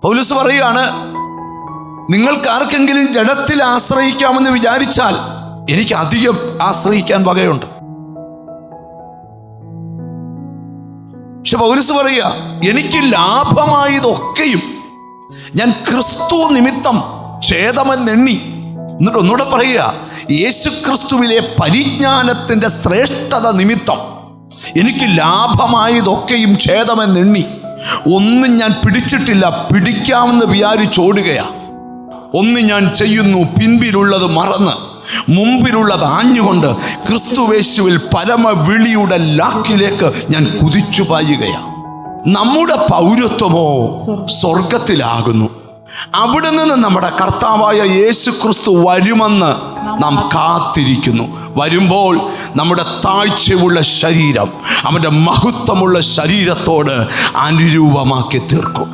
പൗലോസ് പറയുകയാണ്, നിങ്ങൾക്ക് ആർക്കെങ്കിലും ജഡത്തിൽ ആശ്രയിക്കാമെന്ന് വിചാരിച്ചാൽ എനിക്ക് അധികം ആശ്രയിക്കാൻ വകയുണ്ട്. പക്ഷെ പൗലോസ് പറയുക, എനിക്ക് ലാഭമായതൊക്കെയും ഞാൻ ക്രിസ്തു നിമിത്തം ഛേദമെന്നെണ്ണി. എന്നിട്ട് ഒന്നുകൂടെ പറയുക, യേശുക്രിസ്തുവിലെ പരിജ്ഞാനത്തിൻ്റെ ശ്രേഷ്ഠത നിമിത്തം എനിക്ക് ലാഭമായതൊക്കെയും ഛേദമെന്നെണ്ണി. ഒന്നും ഞാൻ പിടിച്ചിട്ടില്ല, പിടിക്കാമെന്ന് വിചാരിച്ചോടുകയാണ്. ഒന്ന് ഞാൻ ചെയ്യുന്നു, പിൻപിലുള്ളത് മറന്ന് മുമ്പിലുള്ളത് ആഞ്ഞുകൊണ്ട് ക്രിസ്തുവേശുവിൽ പരമവിളിയുടെ ലാക്കിലേക്ക് ഞാൻ കുതിച്ചു പായുകയാണ്. നമ്മുടെ പൗരത്വമോ സ്വർഗത്തിലാകുന്നു. അവിടെ നിന്ന് നമ്മുടെ കർത്താവായ യേശു ക്രിസ്തു വരുമെന്ന് നാം കാത്തിരിക്കുന്നു. വരുമ്പോൾ നമ്മുടെ താഴ്ചയുള്ള ശരീരം അവൻ്റെ മഹത്വമുള്ള ശരീരത്തോട് അനുരൂപമാക്കി തീർക്കും.